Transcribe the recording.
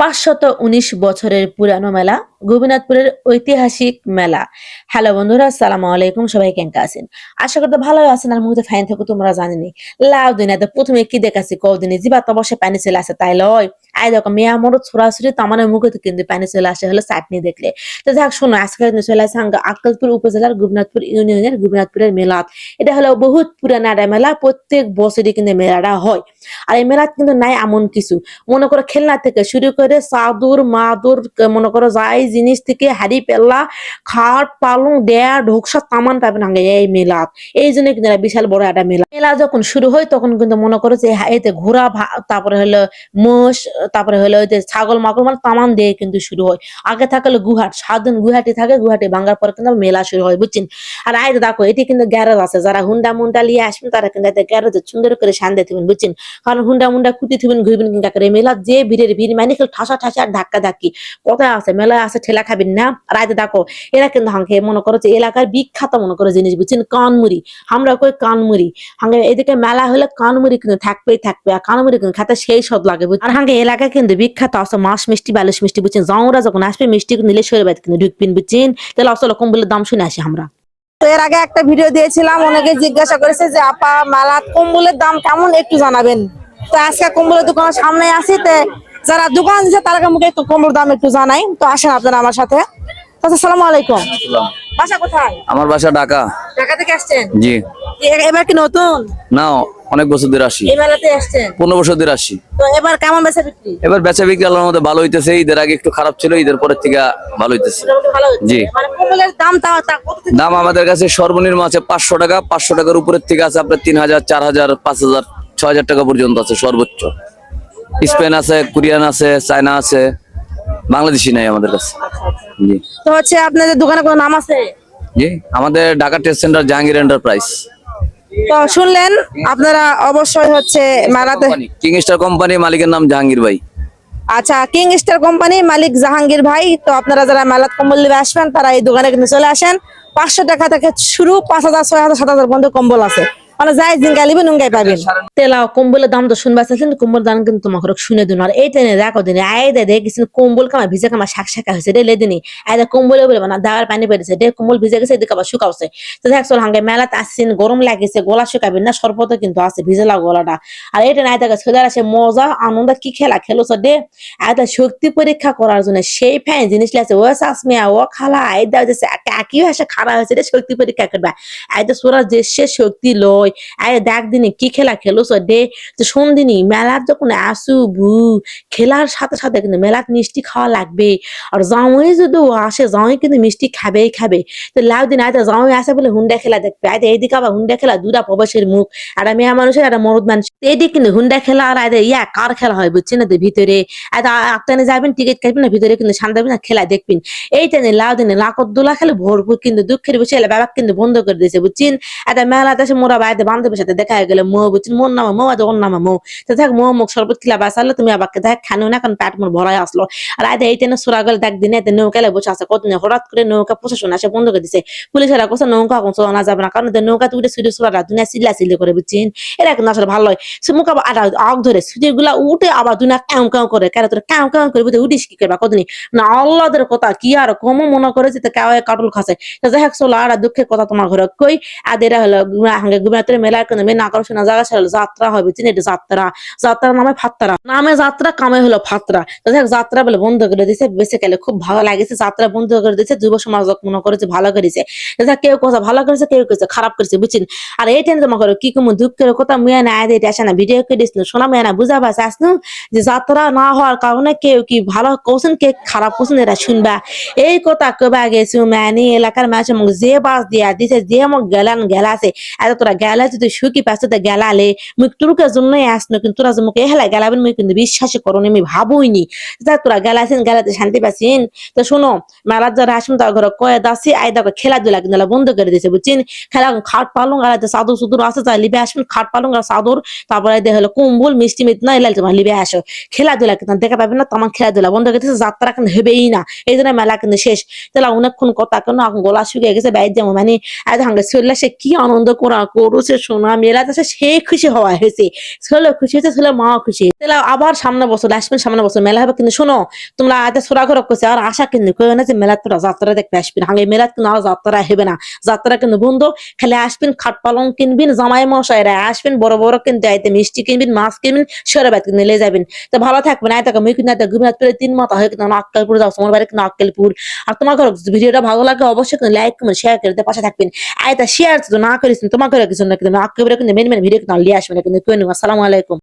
519 বছরের পুরানো মেলা, গোপীনাথপুরের ঐতিহাসিক মেলা। হ্যালো বন্ধুরা, আসসালামু আলাইকুম। সবাই কেমন আছেন? আশা করতে ভালো আছেন। আর মুহূর্তে ফাইন থাকো তোমরা জানেনি। লাউ দুনিয়াতে প্রথমে কি দেখাচ্ছি কদিনে জিবা তো বসে পানি চলে আসে, তাই লয় আই দেখো মেয়া মরদ ছোড়াছুড়ি তামানের মুখে তো কিন্তু পানি চলে আসে হলো চাটনি দেখলে। তো যাক শোনো, আজকে কিন্তু চলে আসে আক্কেলপুর উপজেলার গোপীনাথপুর ইউনিয়নের গোপীনাথপুরের মেলাত। এটা হলো বহুত পুরানা একটা মেলা, প্রত্যেক বছরই কিন্তু মেলাটা হয়। আর এই মেলাত কিন্তু নাই এমন কিছু, মনে করো খেলনা থেকে শুরু করে চাদর মাদুর, মনে করো যাই জিনিস থেকে হাড়ি পেল্লা খাট পালং দেয়া ঢোকসা তামান পাবেন আগে এই মেলাত। এই জন্য কিন্তু এটা বিশাল বড় একটা মেলা। মেলা যখন শুরু হয় তখন কিন্তু মনে করো যে এতে ঘোড়া তারপরে হলো মোষ, তারপরে হলো ওই যে ছাগল মাকড় মানে তামান দিয়ে কিন্তু শুরু হয়। আগে থাকলে গুহাট 7 দিন গুহাটি থাকে, গুহাটি ভাঙার পর কিন্তু মেলা শুরু হয়, বুঝছেন। আর আই দেখো এটি কিন্তু গ্যারেজ আছে, যারা হুন্ডা মুন্ডা লিয়ে আসবেন তারা কিন্তু এতে গ্যারেজে সুন্দর করে শান্তি দিবেন, বুঝছেন। কারণ হুন্ডা মুন্ডা কুটি থিবেন ঘুরবেন কিন্তু করে মেলা যে ভিড়ের ভিড় মানে ঠাসা ঠাসা আর ধাক্কা ধাক্কি কোথায় আছে মেলায় আছে ঠেলা খাবেন না। আর আইতে দেখো এরা কিন্তু হাঙ্কে মনে করো যে এলাকার বিখ্যাত মনে করো জিনিস, বুঝছেন, কানমুড়ি। আমরা কই কানমুড়ি, হাঙ্গে এদিকে মেলা হলে কানমুড়ি কিন্তু থাকবেই থাকবে। আর কানমুড়ি কিন্তু খেতে সেই স্বাদ লাগে। আর হাঙ্গে এলাকায় কিন্তু বিখ্যাত আছে মাছ মিষ্টি বালিশ মিষ্টি, বুঝছেন। যাওরা যখন আসবে মিষ্টি নিলে শরীর বাড়িতে কিন্তু ঢুকবেন, বুঝছেন। তাহলে আসলে কম্বলের দাম শুনে আসি আমরা। তো এর আগে একটা ভিডিও দিয়েছিলাম, অনেকে জিজ্ঞাসা করেছে যে আপা মেলাত কম্বলের দাম কেমন একটু জানাবেন। তো আজকে কম্বলের দোকানের সামনে আছি, তো যারা দোকান দিচ্ছে তারা মুখে একটু কম্বলের দাম একটু জানাই। তো আসেন আপনারা আমার সাথে। আসসালামু আলাইকুম। বাসা কোথায়? আমার বাসা ঢাকা। ঢাকা থেকে আসছেন? জি। এবার কি নতুন? না, অনেক বছর ধরে আসি। এই মেলাতে আসছেন? 15 বছর ধরে আসি। তো এবার কেমন বেচা বিক্রি? এবার বেচা বিক্রি আল্লাহর মধ্যে ভালো হইতেছে। ঈদের আগে একটু খারাপ ছিল, ঈদের পরের থেকে ভালো হইতেছে। মোটামুটি ভালো হচ্ছে। জি। মানে কম্বলের দাম কত থেকে? দাম আমাদের কাছে সর্বনিম্ন আছে 500 টাকা, 500 টাকার উপরের থেকে আছে আপনার 3000, 4000, 5000, 6000 টাকা পর্যন্ত আছে সর্বোচ্চ। স্পেন আছে, কোরিয়ান আছে, চায়না আছে, বাংলাদেশি নাই আমাদের কাছে। জি। তো হচ্ছে আপনাদের দোকানে কোনো নাম আছে? জি, আমাদের Dhaka test centre Jahangir enterprise. তো শুনলেন আপনারা অবশ্যই হচ্ছে মেলাতে। কিং স্টার কোম্পানি মালিকের নাম জাহাঙ্গীর ভাই। আচ্ছা, কিং স্টার কোম্পানি মালিক জাহাঙ্গীর ভাই। তো আপনারা যারা মেলাত কম্বল নিতে আসবেন তারা এই দোকানে কিন্তু চলে আসেন। 500 টাকা থেকে শুরু, 5000, 6000, 7000 পর্যন্ত কম্বল আছে। মানে যাই জিঙ্গাই লিবেন উঙ্গাই পাবেন। তেলা কম্বলের দাম তো শুনবা চাইছেন, কম্বল দাম কিন্তু তোমাকে শুনে দিন। আর এই টেনে দেখো দিনে আয় দে দেখেছেন কম্বল কামা ভিজে কামা শাক শাকা হয়েছে রে লেদিনি আয় কম্বলে বলে না দাওয়ার পানি পেরেছে ডে কম্বল ভিজে গেছে, এদিকে আবার শুকাওছে। তো দেখ চল হাঙ্গে মেলাতে আসছেন, গরম লাগেছে, গলা শুকাবেন না, শরবত কিন্তু আছে ভিজেলা গলাটা। আর এই টেনে আয় দেখে ছেলের আসে মজা আনন্দ কি খেলা খেলোছ ডে আয় শক্তি পরীক্ষা করার জন্য সেই ফ্যান জিনিস লাগছে। ও শাসমিয়া ও খালা আয় দেওয়া যাচ্ছে কাকি ভাষা খারাপ হয়েছে রে, শক্তি পরীক্ষা করবা আয় তো সোরা যে সে শক্তি লয়। আরে দেখ দিনে কি খেলা খেলোছ ডে, যে সন্ধিনী মেলার যখন আসুবু খেলার সাথে সাথে কিন্তু মেলার মিষ্টি খাওয়া লাগবে। আর জামাই যদি আসে জামাই কিন্তু মিষ্টি খাবেই খাবে। তো লাউ দিন আয়তা জামাই আসে বলে হুন্ডা খেলা দেখবে, আয়তা এইদিকে আবার হুন্ডা খেলা দুটা প্রবাসের মুখ, একটা মেয়ে মানুষের একটা মরদ মানুষ। এইদিকে কিন্তু হুন্ডা খেলা আর আয়তা কার খেলা হয়, বুঝছেন না। তো ভিতরে আয়তা আটটানে যাবেন, টিকিট কাটবেন না, ভিতরে কিন্তু শান্তি না খেলা দেখবেন। এইটা নিয়ে লাউ দিনে লাকত দোলা খেলে ভরপুর কিন্তু দুঃখের বসে এলে বাবা কিন্তু বন্ধ করে দিয়েছে, বুঝছেন। একটা মেলা দেশে মোরা বাইরে বান্ধবের সাথে দেখা গেলে মো, বুঝছেন, মোর নামা মো আর ওর নামা মো। তো দেখ মো মুখ শরবত খিলা বাঁচালে তুমি আবারকে দেখ খানো না, কারণ পেট মোর ভরাই আসলো। আর আয়দা এই টেনে সুরা গেলে দেখ দিনে নৌকালে বসে আছে কতদিন, হঠাৎ করে নৌকা প্রশাসন আসে বন্ধ করে দিছে। পুলিশেরা কোথাও নৌকা এখন চলানো যাবে না, কারণ নৌকা তুলে সুরে সুরা দুনিয়া চিল্লা চিল্লি করে, বুঝছেন। এরা কিন্তু আসলে ভালো হয় সে মুখ আবার আগ ধরে সুটি গুলা উঠে আবার দুনিয়া কাউ কাউ করে, কেন তোর কাউ কাউ করে বুঝতে উঠিস কি করবা কতদিন না। আল্লাহদের কথা কি আর কম মনে করেছে তো কেউ কাটুল খাসে। তো যাই হোক চলো আর দুঃখের কথা তোমার ঘরে কই। আর এরা হলো হাঙ্গে গুবনাথের মেলার কিন্তু মেন আকর্ষণ জায়গা ছিল যাত্রা হবে, বুঝছেন। এটা যাত্রা, যাত্রার নামে ফাত্তারা, নামে যাত্রা কামে হলো ফাত্রা। তো দেখ যাত্রা বলে বন্ধ করে দিছে, বেঁচে গেলে খুব ভালো লাগেছে। যাত্রা বন্ধ করে দিয়েছে, যুব সমাজ মনে করেছে ভালো করেছে। কেউ কথা ভালো করেছে, কেউ কেছে খারাপ করেছে, বুঝছেন। আর এই টেন তোমার কি কম দুঃখের কথা মুয়া না আয় এটা আসে না ভিডিও করে দিস শোনা মেয়া না বুঝা পাস আসনু যে যাত্রা না হওয়ার কারণে কেউ কি ভালো কোসেন কে খারাপ কোসেন এরা শুনবা। এই কথা কবা গেছু মানে এলাকার মানুষ মুখ যে বাস দিয়া দিছে, যে মুখ গেলান গেলাছে এত তোরা গেলা যদি সুখী পাচ্ছে তো গেলালে মুখ টুরুকের জন্যই আসনো, কিন্তু তোরা যে মুখে হেলা গেলাবেন মুই কিন্তু বিশ্বাসই করনি, আমি ভাবইনি তোরা গেলাছেন গেলাতে শান্তি পাচ্ছেন। তো শোনো মেলার যারা আসুন তার ঘরে কয়ে দাসি আয় দেখো খেলাধুলা কিন্তু বন্ধ করে দিয়েছে, বুঝছেন। খেলা খাট পালং আর চাদর সুদুর আছে যা লিবে আসবেন, খাট পালং আর চাদর, তারপরে হলো কম্বল মিষ্টি মিট না এলাল তোমার লিবে আসো। খেলাধুলা কিন্তু দেখা পাবেন না, তোমার খেলাধুলা বন্ধ করে দিয়েছে, যাত্রা কিন্তু হবেই না। এই জন্য মেলা কিন্তু শেষ। তাহলে অনেকক্ষণ কথা কেন এখন গলা শুকিয়ে গেছে বাইর যেমন মানে আজ হাঙ্গে চললে সে কি আনন্দ করা করু বলছে শোনা মেলাতে আসে সে খুশি হওয়া হয়েছে, ছেলে খুশি হয়েছে, ছেলে মা খুশি। তাহলে আবার সামনে বছর আসবেন, সামনে বছর মেলা হবে। কিন্তু শোনো তোমরা আজ সোরা ঘর করছে আর আশা কিন্তু কেউ না যে মেলা তোরা যাত্রা দেখতে আসবেন। হাঙ্গে মেলা কিন্তু আর যাত্রা হবে না, যাত্রা কিন্তু বন্ধ। খালি আসবেন, খাট পালং কিনবেন, জামাই মশাইরা আসবেন, বড় বড় কিন্তু আইতে মিষ্টি কিনবেন, মাছ কিনবেন, সরে কিন্তু নিয়ে যাবেন। তো ভালো থাকবেন। আয় থাকা মুই কিন্তু ঘুমিয়ে পেলে 3 মাথা হয়ে কিন্তু আক্কেলপুর যাও, তোমার বাড়ি কিন্তু আক্কেলপুর। আর তোমার ঘর ভিডিওটা ভালো লাগে অবশ্যই কিন্তু লাইক কমেন্ট শেয়ার করে দিয়ে পাশে থাকবেন। আয়তা শেয়ার তো না করেছেন তোমার ঘরে কিছু না কিন্তু আক্কেলপুরে কিন্তু মেন ভিডিও কিন্তু লিয়ে আসবেন কিন্তু। আসসালামু আলাইকুম।